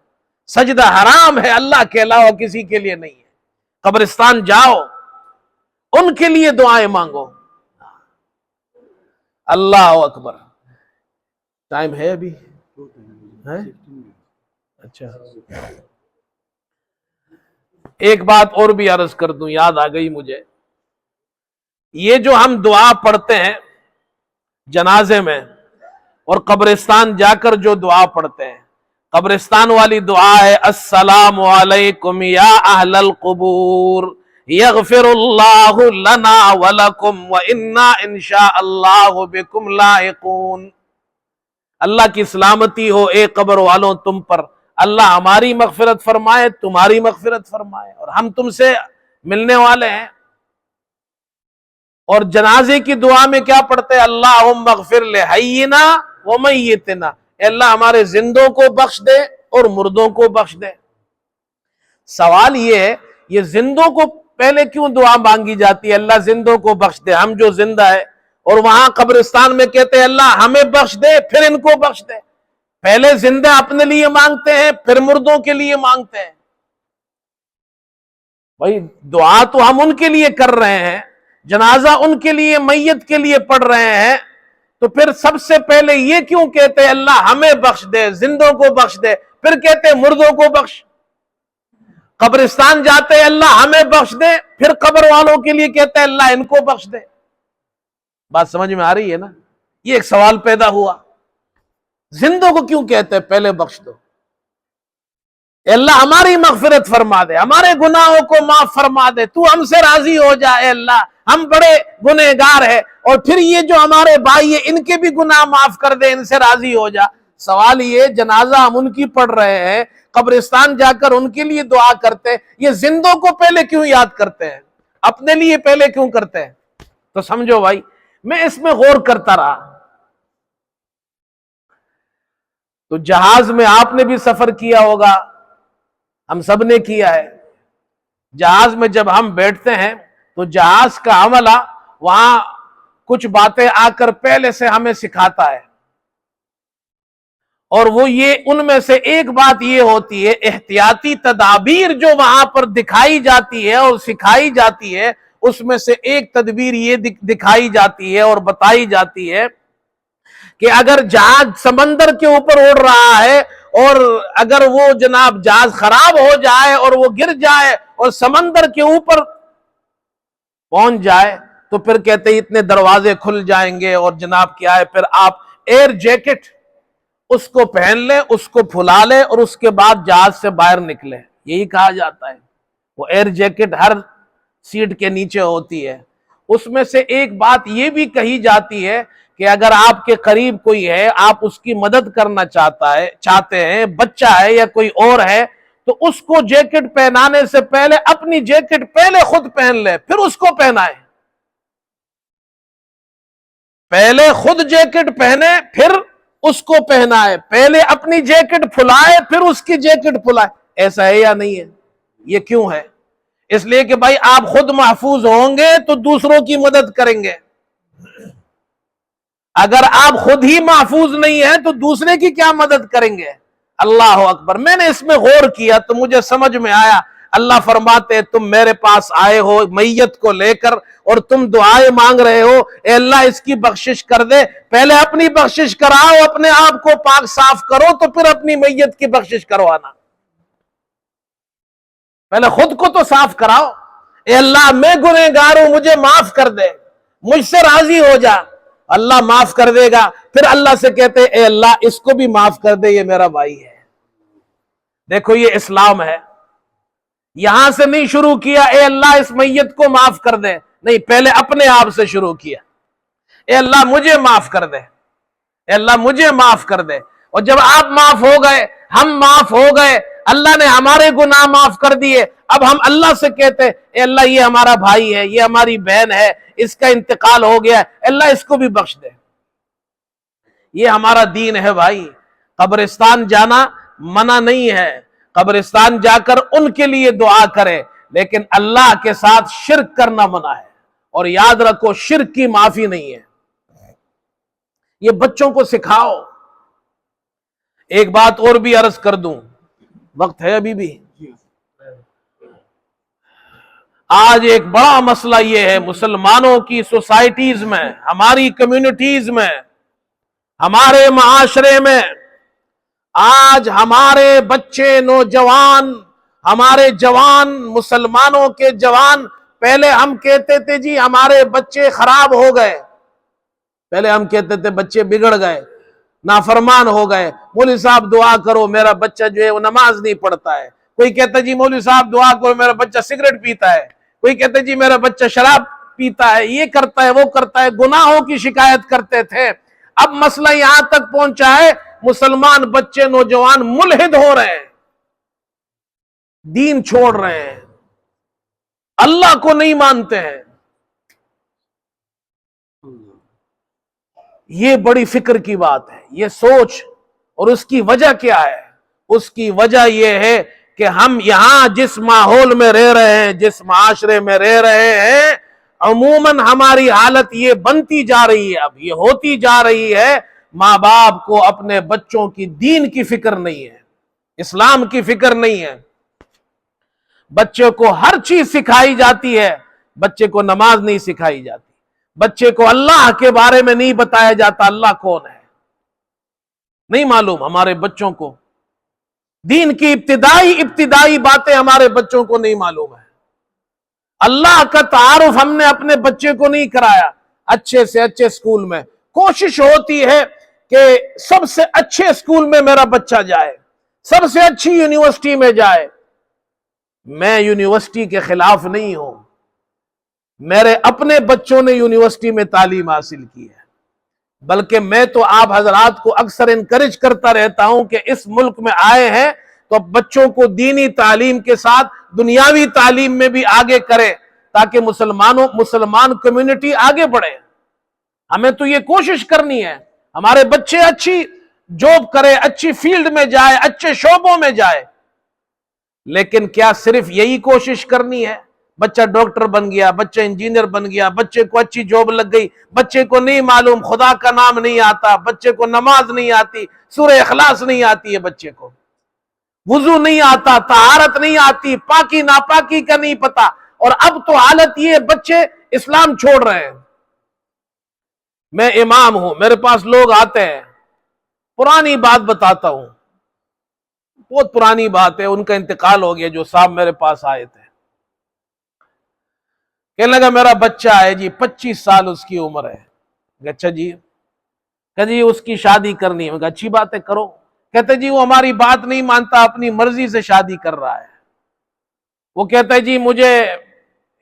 سجدہ حرام ہے، اللہ کے علاوہ کسی کے لیے نہیں ہے۔ قبرستان جاؤ، ان کے لیے دعائیں مانگو۔ اللہ اکبر۔ ٹائم ہے ابھی؟ اچھا، ایک بات اور بھی عرض کر دوں، یاد آ گئی مجھے، یہ جو ہم دعا پڑھتے ہیں جنازے میں اور قبرستان جا کر جو دعا پڑھتے ہیں، قبرستان والی دعا ہے السلام علیکم یا اہل القبور یغفر اللہ لنا ولکم وإنا ان شاء اللہ بکم لاحقون، اللہ کی سلامتی ہو اے قبر والوں تم پر، اللہ ہماری مغفرت فرمائے، تمہاری مغفرت فرمائے، اور ہم تم سے ملنے والے ہیں۔ اور جنازے کی دعا میں کیا پڑھتے ہیں؟ اللہم اغفر لحینا ومیتنا، اے اللہ ہمارے زندوں کو بخش دے اور مردوں کو بخش دے۔ سوال یہ ہے، یہ زندوں کو پہلے کیوں دعا مانگی جاتی ہے اللہ زندوں کو بخش دے، ہم جو زندہ ہے، اور وہاں قبرستان میں کہتے ہیں اللہ ہمیں بخش دے پھر ان کو بخش دے؟ پہلے زندہ اپنے لیے مانگتے ہیں پھر مردوں کے لیے مانگتے ہیں۔ بھائی دعا تو ہم ان کے لیے کر رہے ہیں، جنازہ ان کے لیے، میت کے لیے پڑھ رہے ہیں، تو پھر سب سے پہلے یہ کیوں کہتے ہیں اللہ ہمیں بخش دے، زندوں کو بخش دے، پھر کہتے ہیں مردوں کو بخش؟ قبرستان جاتے ہیں اللہ ہمیں بخش دے، پھر قبر والوں کے لیے کہتے ہیں اللہ ان کو بخش دے۔ بات سمجھ میں آ رہی ہے نا؟ یہ ایک سوال پیدا ہوا، زندوں کو کیوں کہتے ہیں پہلے بخش دو؟ اے اللہ ہماری مغفرت فرما دے، ہمارے گناہوں کو معاف فرما دے، تو ہم سے راضی ہو جائے اللہ، ہم بڑے گنہگار ہیں، اور پھر یہ جو ہمارے بھائی ہیں ان کے بھی گناہ معاف کر دے، ان سے راضی ہو جا۔ سوال یہ جنازہ ہم ان کی پڑھ رہے ہیں، قبرستان جا کر ان کے لیے دعا کرتے ہیں، یہ زندوں کو پہلے کیوں یاد کرتے ہیں، اپنے لیے پہلے کیوں کرتے ہیں؟ تو سمجھو بھائی، میں اس میں غور کرتا رہا۔ تو جہاز میں آپ نے بھی سفر کیا ہوگا، ہم سب نے کیا ہے۔ جہاز میں جب ہم بیٹھتے ہیں تو جہاز کا عملہ وہاں کچھ باتیں آ کر پہلے سے ہمیں سکھاتا ہے، اور وہ یہ ان میں سے ایک بات یہ ہوتی ہے، احتیاطی تدابیر جو وہاں پر دکھائی جاتی ہے اور سکھائی جاتی ہے، اس میں سے ایک تدبیر یہ دکھائی جاتی ہے اور بتائی جاتی ہے کہ اگر جہاز سمندر کے اوپر اڑ رہا ہے اور اگر وہ جناب جہاز خراب ہو جائے اور وہ گر جائے اور سمندر کے اوپر پہنچ جائے تو پھر کہتے ہیں اتنے دروازے کھل جائیں گے اور جناب کیا ہے، پھر آپ ایئر جیکٹ اس کو پہن لیں، اس کو پھلا لیں اور اس کے بعد جہاز سے باہر نکلے، یہی کہا جاتا ہے۔ وہ ایئر جیکٹ ہر سیٹ کے نیچے ہوتی ہے۔ اس میں سے ایک بات یہ بھی کہی جاتی ہے کہ اگر آپ کے قریب کوئی ہے، آپ اس کی مدد کرنا چاہتے ہیں، بچہ ہے یا کوئی اور ہے، تو اس کو جیکٹ پہنانے سے پہلے اپنی جیکٹ پہلے خود پہن لے پھر اس کو پہنائے۔ پہلے خود جیکٹ پہنے پھر اس کو پہنائے، پہلے اپنی جیکٹ پھلائے پھر اس کی جیکٹ پھلائے۔ ایسا ہے یا نہیں ہے؟ یہ کیوں ہے؟ اس لیے کہ بھائی آپ خود محفوظ ہوں گے تو دوسروں کی مدد کریں گے، اگر آپ خود ہی محفوظ نہیں ہیں تو دوسرے کی کیا مدد کریں گے؟ اللہ اکبر۔ میں نے اس میں غور کیا تو مجھے سمجھ میں آیا، اللہ فرماتے ہیں تم میرے پاس آئے ہو میت کو لے کر اور تم دعائیں مانگ رہے ہو، اے اللہ اس کی بخشش کر دے، پہلے اپنی بخشش کراؤ، اپنے آپ کو پاک صاف کرو تو پھر اپنی میت کی بخشش کروانا۔ پہلے خود کو تو صاف کراؤ، اے اللہ میں گنہگار ہوں مجھے معاف کر دے، مجھ سے راضی ہو جا، اللہ معاف کر دے گا۔ پھر اللہ سے کہتے اے اللہ اس کو بھی معاف کر دے، یہ میرا بھائی ہے۔ دیکھو یہ اسلام ہے۔ یہاں سے نہیں شروع کیا اے اللہ اس میت کو معاف کر دے، نہیں، پہلے اپنے آپ سے شروع کیا، اے اللہ مجھے معاف کر دے، اے اللہ مجھے معاف کر دے۔ اور جب آپ معاف ہو گئے، ہم معاف ہو گئے، اللہ نے ہمارے گناہ معاف کر دیے، اب ہم اللہ سے کہتے اے اللہ یہ ہمارا بھائی ہے، یہ ہماری بہن ہے، اس کا انتقال ہو گیا، اے اللہ اس کو بھی بخش دے۔ یہ ہمارا دین ہے بھائی۔ قبرستان جانا منع نہیں ہے، قبرستان جا کر ان کے لیے دعا کرے، لیکن اللہ کے ساتھ شرک کرنا منع ہے، اور یاد رکھو شرک کی معافی نہیں ہے۔ یہ بچوں کو سکھاؤ۔ ایک بات اور بھی عرض کر دوں، وقت ہے ابھی بھی؟ آج ایک بڑا مسئلہ یہ ہے مسلمانوں کی سوسائٹیز میں، ہماری کمیونٹیز میں، ہمارے معاشرے میں، آج ہمارے بچے نوجوان، ہمارے جوان، مسلمانوں کے جوان، پہلے ہم کہتے تھے جی ہمارے بچے خراب ہو گئے، پہلے ہم کہتے تھے بچے بگڑ گئے، نافرمان ہو گئے، مولوی صاحب دعا کرو میرا بچہ جو ہے وہ نماز نہیں پڑھتا ہے، کوئی کہتا ہے جی مولوی صاحب دعا کرو میرا بچہ سگریٹ پیتا ہے، کوئی کہتا ہے جی میرا بچہ شراب پیتا ہے، یہ کرتا ہے وہ کرتا ہے، گناہوں کی شکایت کرتے تھے۔ اب مسئلہ یہاں تک پہنچا ہے مسلمان بچے نوجوان ملحد ہو رہے ہیں، دین چھوڑ رہے ہیں، اللہ کو نہیں مانتے ہیں۔ یہ بڑی فکر کی بات ہے، یہ سوچ، اور اس کی وجہ کیا ہے؟ اس کی وجہ یہ ہے کہ ہم یہاں جس ماحول میں رہ رہے ہیں، جس معاشرے میں رہ رہے ہیں، عموماً ہماری حالت یہ بنتی جا رہی ہے، اب یہ ہوتی جا رہی ہے، ماں باپ کو اپنے بچوں کی دین کی فکر نہیں ہے، اسلام کی فکر نہیں ہے۔ بچے کو ہر چیز سکھائی جاتی ہے، بچے کو نماز نہیں سکھائی جاتی، بچے کو اللہ کے بارے میں نہیں بتایا جاتا اللہ کون ہے، نہیں معلوم ہمارے بچوں کو، دین کی ابتدائی باتیں ہمارے بچوں کو نہیں معلوم ہے، اللہ کا تعارف ہم نے اپنے بچے کو نہیں کرایا۔ اچھے سے اچھے اسکول میں کوشش ہوتی ہے کہ سب سے اچھے اسکول میں میرا بچہ جائے، سب سے اچھی یونیورسٹی میں جائے۔ میں یونیورسٹی کے خلاف نہیں ہوں، میرے اپنے بچوں نے یونیورسٹی میں تعلیم حاصل کی ہے، بلکہ میں تو آپ حضرات کو اکثر انکریج کرتا رہتا ہوں کہ اس ملک میں آئے ہیں تو بچوں کو دینی تعلیم کے ساتھ دنیاوی تعلیم میں بھی آگے کرے، تاکہ مسلمان کمیونٹی آگے بڑھے۔ ہمیں تو یہ کوشش کرنی ہے ہمارے بچے اچھی جاب کرے، اچھی فیلڈ میں جائے، اچھے شعبوں میں جائے، لیکن کیا صرف یہی کوشش کرنی ہے؟ بچہ ڈاکٹر بن گیا، بچہ انجینئر بن گیا، بچے کو اچھی جاب لگ گئی، بچے کو نہیں معلوم خدا کا نام نہیں آتا، بچے کو نماز نہیں آتی، سورہ اخلاص نہیں آتی ہے، بچے کو وضو نہیں آتا، طہارت نہیں آتی، پاکی ناپاکی کا نہیں پتا، اور اب تو حالت یہ بچے اسلام چھوڑ رہے ہیں۔ میں امام ہوں، میرے پاس لوگ آتے ہیں، پرانی بات بتاتا ہوں، بہت پرانی بات ہے، ان کا انتقال ہو گیا جو صاحب میرے پاس آئے تھے۔ کہنے لگا میرا بچہ ہے جی، 25 سال اس کی عمر ہے۔ اچھا جی، کہ جی اس کی شادی کرنی ہے۔ میں کہا اچھی بات ہے، کرو۔ کہتے جی وہ ہماری بات نہیں مانتا، اپنی مرضی سے شادی کر رہا ہے۔ وہ کہتا ہے جی مجھے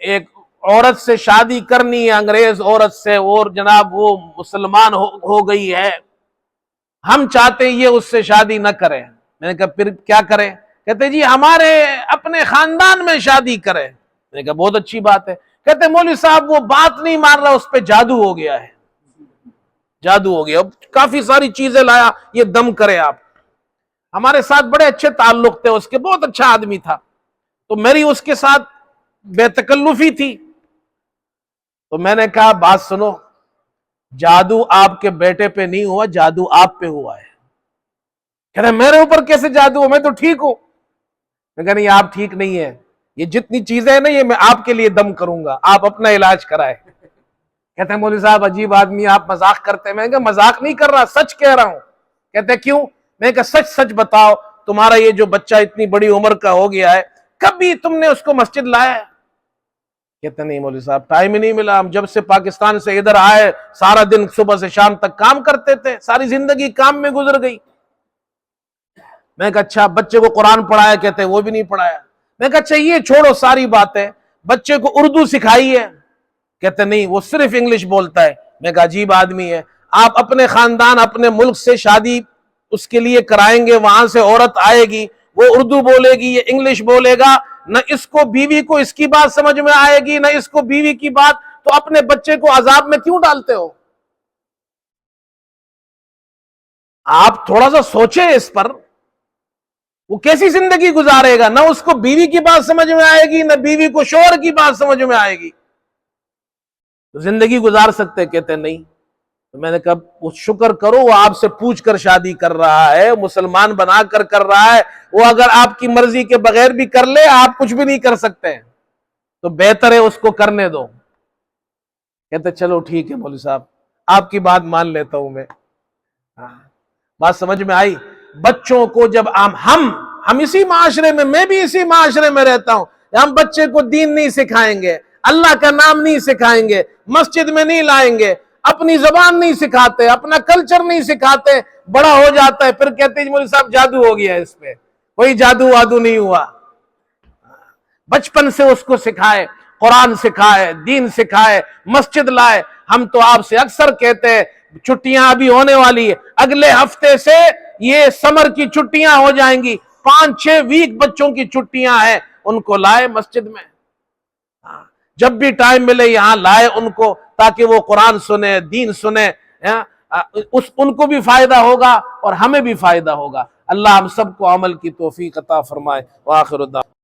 ایک عورت سے شادی کرنی ہے، انگریز عورت سے، اور جناب وہ مسلمان ہو گئی ہے، ہم چاہتے ہیں یہ اس سے شادی نہ کرے۔ میں نے کہا پھر کیا کرے؟ کہتے جی ہمارے اپنے خاندان میں شادی کرے۔ میں نے کہا بہت اچھی بات ہے۔ کہتے مولوی صاحب وہ بات نہیں مان رہا، اس پہ جادو ہو گیا ہے، جادو ہو گیا، کافی ساری چیزیں لایا، یہ دم کرے آپ۔ ہمارے ساتھ بڑے اچھے تعلق تھے، اس کے بہت اچھا آدمی تھا، تو میری اس کے ساتھ بے تکلفی تھی۔ تو میں نے کہا بات سنو، جادو آپ کے بیٹے پہ نہیں ہوا، جادو آپ پہ ہوا ہے۔ کہہ رہے میرے اوپر کیسے جادو ہو، میں تو ٹھیک ہوں۔ میں کہا نہیں آپ ٹھیک نہیں ہے، یہ جتنی چیزیں ہیں نا یہ میں آپ کے لیے دم کروں گا، آپ اپنا علاج کرائے۔ کہتے ہیں مولوی صاحب عجیب آدمی، آپ مذاق کرتے ہیں۔ میں نے کہا مذاق نہیں کر رہا، سچ کہہ رہا ہوں۔ کہتے ہیں کیوں؟ میں نے کہا سچ سچ بتاؤ، تمہارا یہ جو بچہ اتنی بڑی عمر کا ہو گیا ہے، کبھی تم نے اس کو مسجد لایا ہے؟ کہتے نہیں مولوی صاحب ٹائم ہی نہیں ملا، ہم جب سے پاکستان سے ادھر آئے سارا دن صبح سے شام تک کام کرتے تھے، ساری زندگی کام میں گزر گئی۔ میں نے کہا اچھا بچے کو قرآن پڑھایا؟ کہتے وہ بھی نہیں پڑھایا۔ میں نے کہا اچھا یہ چھوڑو ساری باتیں، بچے کو اردو سکھائی ہے؟ کہتے نہیں وہ صرف انگلش بولتا ہے۔ میں کہا عجیب آدمی ہے، آپ اپنے خاندان اپنے ملک سے شادی اس کے لیے کرائیں گے، وہاں سے عورت آئے گی، وہ اردو بولے گی، یہ انگلش بولے گا، نہ اس کو بیوی کو اس کی بات سمجھ میں آئے گی، نہ اس کو بیوی کی بات، تو اپنے بچے کو عذاب میں کیوں ڈالتے ہو؟ آپ تھوڑا سا سوچیں اس پر، وہ کیسی زندگی گزارے گا؟ نہ اس کو بیوی کی بات سمجھ میں آئے گی، نہ بیوی کو شوہر کی بات سمجھ میں آئے گی، تو زندگی گزار سکتے؟ کہتے نہیں۔ تو میں نے کہا وہ شکر کرو، وہ آپ سے پوچھ کر شادی کر رہا ہے، مسلمان بنا کر رہا ہے، وہ اگر آپ کی مرضی کے بغیر بھی کر لے آپ کچھ بھی نہیں کر سکتے، تو بہتر ہے اس کو کرنے دو۔ کہتے چلو ٹھیک ہے مولوی صاحب، آپ کی بات مان لیتا ہوں میں۔ بات سمجھ میں آئی؟ بچوں کو جب ہم اسی معاشرے میں بھی اسی معاشرے میں رہتا ہوں، ہم بچے کو دین نہیں سکھائیں گے، اللہ کا نام نہیں سکھائیں گے، مسجد میں نہیں لائیں گے، اپنی زبان نہیں سکھاتے، اپنا کلچر نہیں سکھاتے، بڑا ہو جاتا ہے پھر کہتے ہیں مولوی صاحب جادو ہو گیا ہے اس پہ۔ کوئی جادو وادو نہیں ہوا، بچپن سے اس کو سکھائے، قرآن سکھائے، دین سکھائے، مسجد لائے۔ ہم تو آپ سے اکثر کہتے ہیں چھٹیاں ابھی ہونے والی ہے، اگلے ہفتے سے یہ سمر کی چھٹیاں ہو جائیں گی، 5-6 ویک بچوں کی چھٹیاں ہیں، ان کو لائے مسجد میں، جب بھی ٹائم ملے یہاں لائے ان کو، تاکہ وہ قرآن سنے، دین سنے، ان کو بھی فائدہ ہوگا اور ہمیں بھی فائدہ ہوگا۔ اللہ ہم سب کو عمل کی توفیق عطا فرمائے۔ وآخر الدعوانا